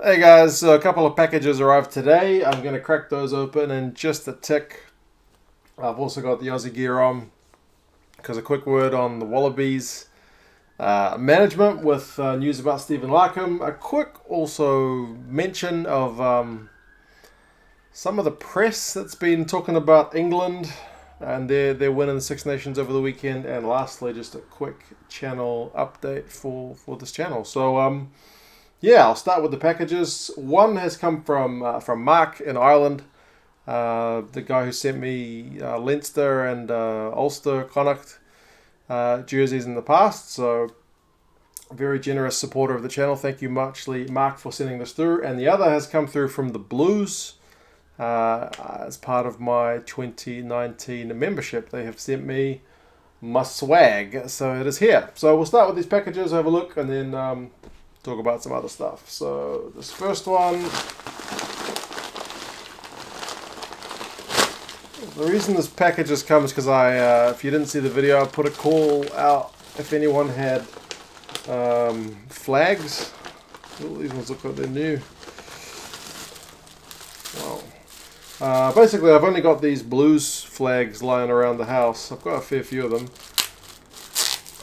Hey guys, so a couple of packages arrived today. I'm going to crack those open in just a tick. I've also got the Aussie gear on because a quick word on the Wallabies management with news about Stephen Larkham. A quick also mention of some of the press that's been talking about England and their win in the Six Nations over the weekend. And lastly, just a quick channel update for this channel. So yeah, I'll start with the packages. One has come from Mark in Ireland, the guy who sent me Leinster and Ulster Connacht jerseys in the past. So, very generous supporter of the channel. Thank you muchly, Mark, for sending this through. And the other has come through from the Blues as part of my 2019 membership. They have sent me my swag, so it is here. So we'll start with these packages, have a look, and then talk about some other stuff. So this first one, the reason this package has come is because if you didn't see the video, I put a call out if anyone had flags. Oh, these ones look like they're new. Wow. Basically, I've only got these Blues flags lying around the house. I've got a fair few of them.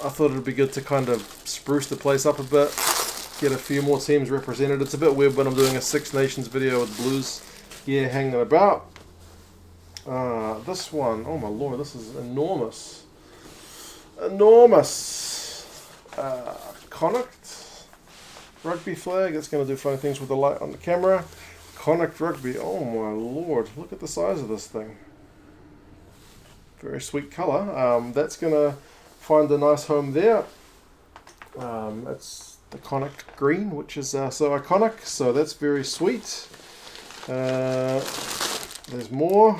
I thought it'd be good to kind of spruce the place up a bit, get a few more teams represented. It's a bit weird when I'm doing a Six Nations video with Blues gear hanging about. This one, oh my lord, this is enormous. Enormous. Connacht Rugby flag. That's going to do funny things with the light on the camera. Connacht Rugby, oh my lord, look at the size of this thing. Very sweet colour. That's going to find a nice home there. It's the Connacht green, which is so iconic, so that's very sweet. There's more.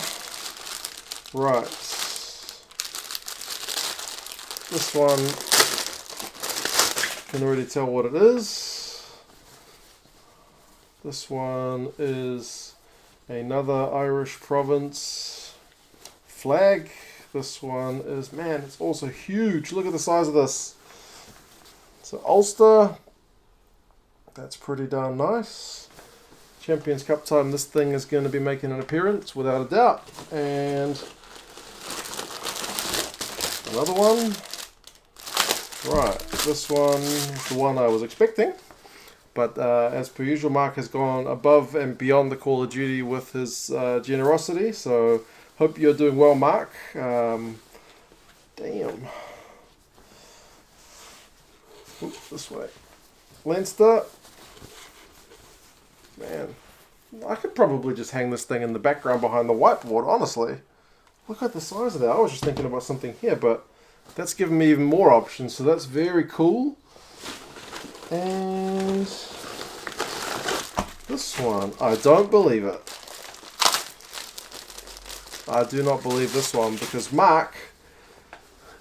Right. This one, can already tell what it is. This one is another Irish province flag. This one is, man, it's also huge. Look at the size of this. So Ulster, that's pretty darn nice. Champions Cup time, this thing is going to be making an appearance without a doubt. And another one. Right, this one is the one I was expecting. But as per usual, Mark has gone above and beyond the Call of Duty with his generosity. So hope you're doing well, Mark. Damn. Oops, this way. Leinster. Man, I could probably just hang this thing in the background behind the whiteboard, honestly. Look at the size of that. I was just thinking about something here, but that's given me even more options, so that's very cool. And this one, I don't believe it. I do not believe this one, because Mark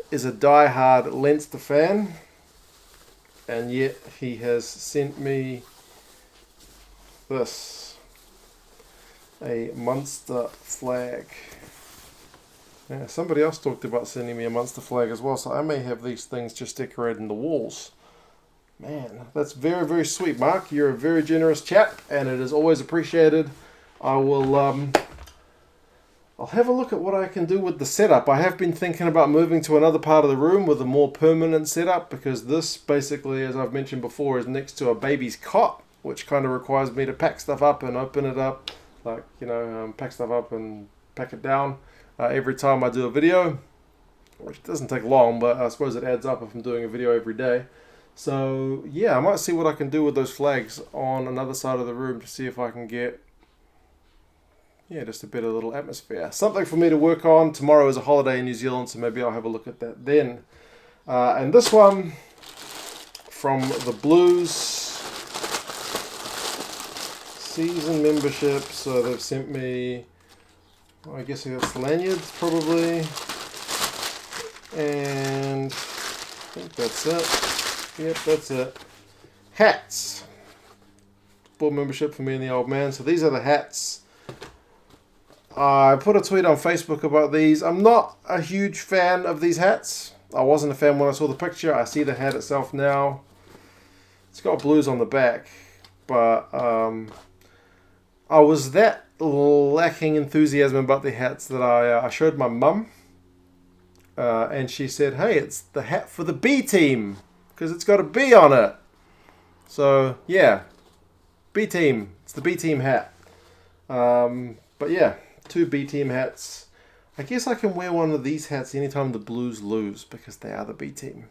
is a die-hard Leinster fan. And yet he has sent me this, a Munster flag. Yeah, somebody else talked about sending me a Munster flag as well, so I may have these things just decorating the walls. Man, that's very, very sweet, Mark. You're a very generous chap, and it is always appreciated. I will I'll have a look at what I can do with the setup. I have been thinking about moving to another part of the room with a more permanent setup, because this basically, as I've mentioned before, is next to a baby's cot, which kind of requires me to pack stuff up and open it up, like, you know, pack stuff up and pack it down every time I do a video, which doesn't take long, but I suppose it adds up if I'm doing a video every day. So yeah, I might see what I can do with those flags on another side of the room to see if I can get, yeah, just a better little atmosphere. Something for me to work on. Tomorrow is a holiday in New Zealand, so maybe I'll have a look at that then. And this one from the Blues season membership. So they've sent me, I guess it's lanyards probably. And I think that's it. Yep, that's it. Hats. Board membership for me and the old man. So these are the hats. I put a tweet on Facebook about these. I'm not a huge fan of these hats. I wasn't a fan when I saw the picture. I see the hat itself now. It's got Blues on the back, but I was that lacking enthusiasm about the hats that I showed my mum, and she said, "Hey, it's the hat for the B team because it's got a B on it." So yeah, B team. It's the B team hat. But yeah, 2 B team hats. I guess I can wear one of these hats anytime the Blues lose because they are the B team.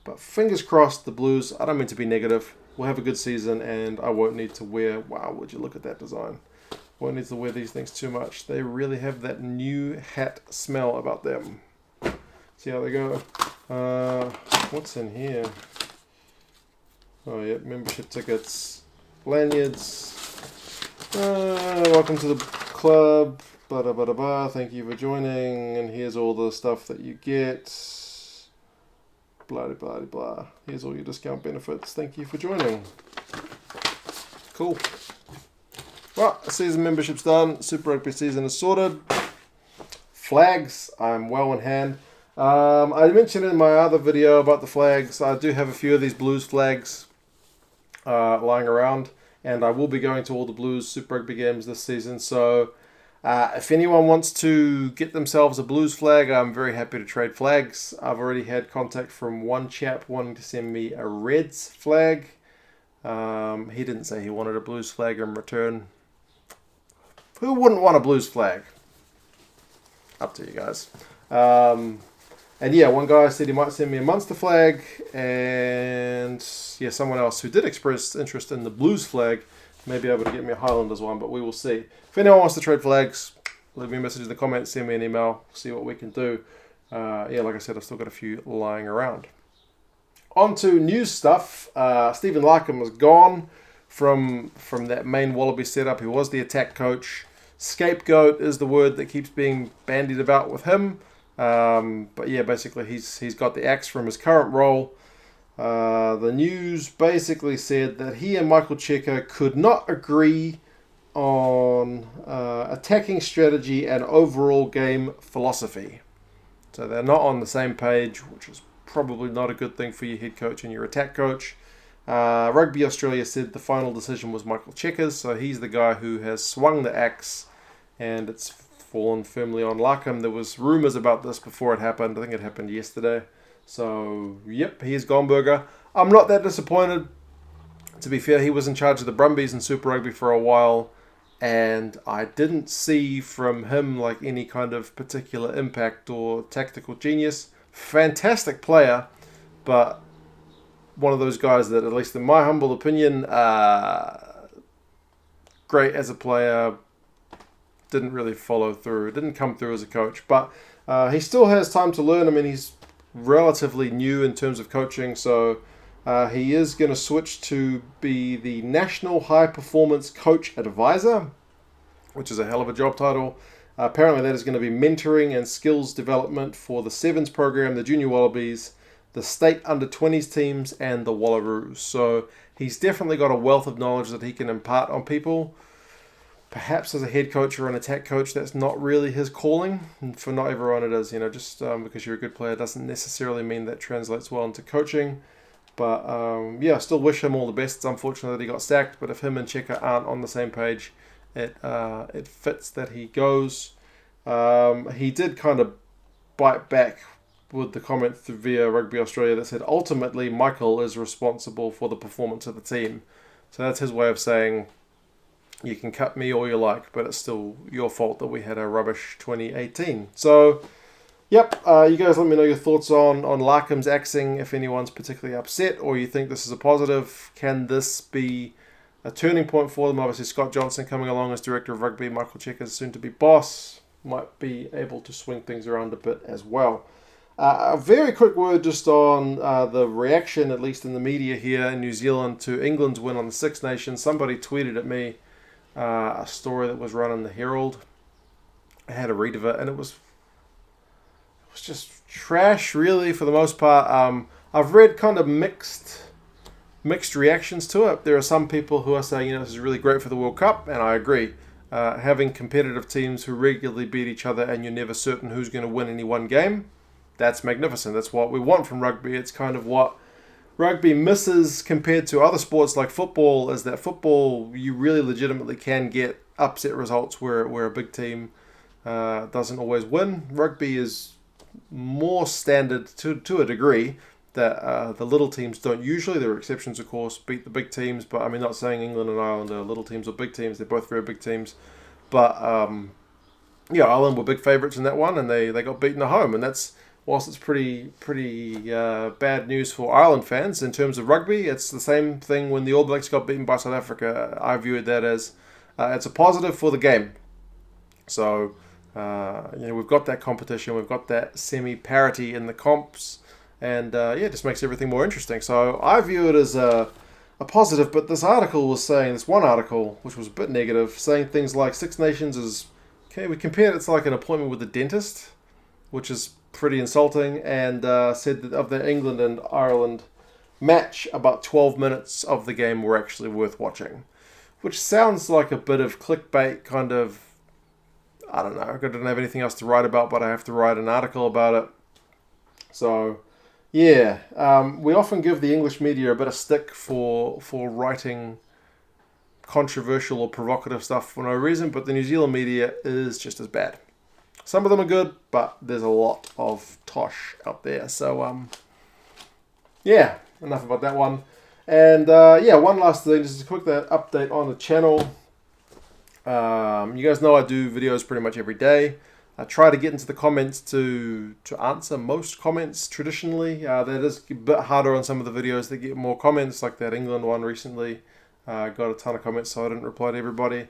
But fingers crossed, the Blues, I don't mean to be negative, will have a good season and I won't need to wear, wow, would you look at that design. Won't need to wear these things too much. They really have that new hat smell about them. See how they go. What's in here? Oh yeah, membership tickets, lanyards. Welcome to the club. Blah, blah, blah, blah. Thank you for joining. And here's all the stuff that you get. Blah, blah, blah, blah. Here's all your discount benefits. Thank you for joining. Cool. Well, season membership's done. Super Rugby season is sorted. Flags, I'm well in hand. I mentioned in my other video about the flags. I do have a few of these Blues flags lying around. And I will be going to all the Blues Super Rugby games this season. So if anyone wants to get themselves a Blues flag, I'm very happy to trade flags. I've already had contact from one chap wanting to send me a Reds flag. He didn't say he wanted a Blues flag in return. Who wouldn't want a Blues flag? Up to you guys. And yeah, one guy said he might send me a Munster flag, and yeah, someone else who did express interest in the Blues flag may be able to get me a Highlanders one, but we will see. If anyone wants to trade flags, leave me a message in the comments, send me an email, see what we can do. Yeah, like I said, I've still got a few lying around. On to news stuff. Stephen Larkham was gone from that main Wallaby setup. He was the attack coach. Scapegoat is the word that keeps being bandied about with him. But yeah, basically he's got the axe from his current role. The news basically said that he and Michael Cheika could not agree on attacking strategy and overall game philosophy. So they're not on the same page, which is probably not a good thing for your head coach and your attack coach. Rugby Australia said the final decision was Michael Cheika's, so he's the guy who has swung the axe, and it's fallen firmly on Larkham. There was rumours about this before it happened. I think it happened yesterday. So, yep, he's Gomberger. I'm not that disappointed. To be fair, he was in charge of the Brumbies in Super Rugby for a while, and I didn't see from him like any kind of particular impact or tactical genius. Fantastic player, but one of those guys that, at least in my humble opinion, great as a player, didn't really follow through, didn't come through as a coach, but he still has time to learn. I mean, he's relatively new in terms of coaching, so he is going to switch to be the National High Performance Coach Advisor, which is a hell of a job title. Apparently that is going to be mentoring and skills development for the Sevens program, the Junior Wallabies, the State Under-20s teams, and the Wallaroos. So he's definitely got a wealth of knowledge that he can impart on people. Perhaps as a head coach or an attack coach, that's not really his calling. And for not everyone it is, just because you're a good player doesn't necessarily mean that translates well into coaching. But yeah, I still wish him all the best. It's unfortunate that he got sacked, but if him and Cheika aren't on the same page, it fits that he goes. He did kind of bite back with the comment via Rugby Australia that said, ultimately, Michael is responsible for the performance of the team. So that's his way of saying, you can cut me all you like, but it's still your fault that we had a rubbish 2018. So, yep, you guys let me know your thoughts on Larkham's axing, if anyone's particularly upset, or you think this is a positive. Can this be a turning point for them? Obviously, Scott Johnson coming along as Director of Rugby, Michael Cheika is soon to be boss, might be able to swing things around a bit as well. A very quick word just on the reaction, at least in the media here in New Zealand, to England's win on the Six Nations. Somebody tweeted at me a story that was run in the Herald. I had a read of it, and it was just trash, really, for the most part. I've read kind of mixed reactions to it. There are some people who are saying, this is really great for the World Cup, and I agree. Having competitive teams who regularly beat each other and you're never certain who's going to win any one game, that's magnificent. That's what we want from rugby. It's kind of what rugby misses compared to other sports like football is that football, you really legitimately can get upset results where a big team doesn't always win. Rugby is more standard to a degree that the little teams don't usually. There are exceptions, of course, beat the big teams, but I mean, not saying England and Ireland are little teams or big teams. They're both very big teams. But, yeah, Ireland were big favourites in that one, and they got beaten at home. And that's, whilst it's pretty bad news for Ireland fans in terms of rugby, it's the same thing when the All Blacks got beaten by South Africa. I viewed that as it's a positive for the game. So, we've got that competition, we've got that semi-parity in the comps, and it just makes everything more interesting. So I view it as a positive, but this one article, which was a bit negative, saying things like Six Nations is, we compared it to like an appointment with a dentist, which is pretty insulting, and said that of the England and Ireland match, about 12 minutes of the game were actually worth watching, which sounds like a bit of clickbait kind of, I don't know, I don't have anything else to write about, but I have to write an article about it. So, yeah, we often give the English media a bit of stick for writing controversial or provocative stuff for no reason, but the New Zealand media is just as bad. Some of them are good, but there's a lot of tosh out there. So, yeah, enough about that one. And, one last thing, just a quick update on the channel. You guys know I do videos pretty much every day. I try to get into the comments to answer most comments traditionally. That is a bit harder on some of the videos that get more comments, like that England one recently. Got a ton of comments, so I didn't reply to everybody.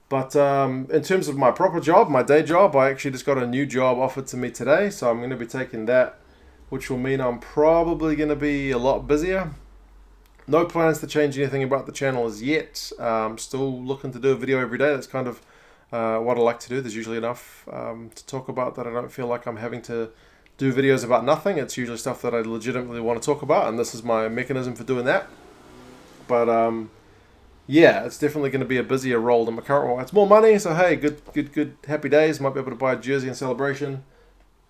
But in terms of my proper job, my day job, I actually just got a new job offered to me today, so I'm going to be taking that, which will mean I'm probably going to be a lot busier. No plans to change anything about the channel as yet. I'm still looking to do a video every day. That's kind of what I like to do. There's usually enough to talk about that I don't feel like I'm having to do videos about nothing. It's usually stuff that I legitimately want to talk about, and this is my mechanism for doing that. But it's definitely going to be a busier role than my current one. It's more money, so hey, good, happy days. Might be able to buy a jersey in celebration.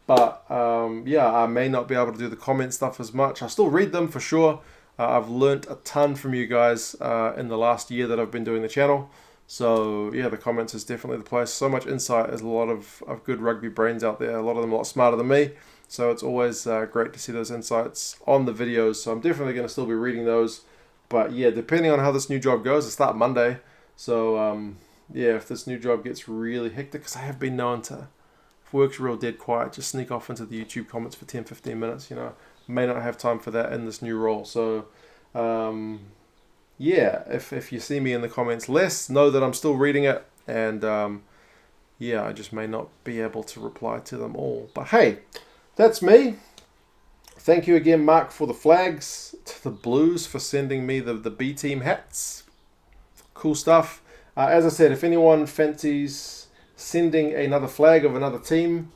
But I may not be able to do the comment stuff as much. I still read them for sure. I've learnt a ton from you guys in the last year that I've been doing the channel. So, yeah, the comments is definitely the place. So much insight. There's a lot of good rugby brains out there. A lot of them a lot smarter than me. So it's always great to see those insights on the videos. So I'm definitely going to still be reading those. But, yeah, depending on how this new job goes, I start Monday. So, if this new job gets really hectic, because I have been known to, if work's real dead quiet, just sneak off into the YouTube comments for 10-15 minutes, May not have time for that in this new role. So, if you see me in the comments less, know that I'm still reading it. And, I just may not be able to reply to them all. But, hey, that's me. Thank you again, Mark, for the flags. To the Blues for sending me the B team hats. Cool stuff. As I said, if anyone fancies sending another flag of another team,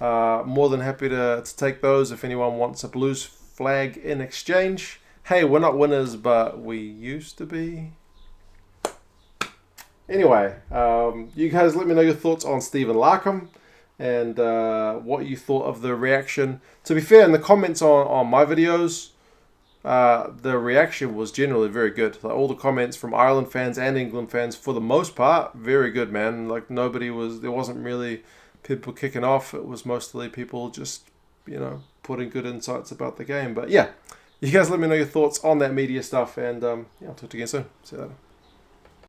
more than happy to take those if anyone wants a Blues flag in exchange. Hey, we're not winners, but we used to be. Anyway, you guys let me know your thoughts on Stephen Larkham and what you thought of the reaction. To be fair, in the comments on my videos, the reaction was generally very good. Like, all the comments from Ireland fans and England fans, for the most part, very good, man. Like, there wasn't really people kicking off. It was mostly people just, putting good insights about the game. But yeah, you guys let me know your thoughts on that media stuff, and I'll talk to you again soon. See you later.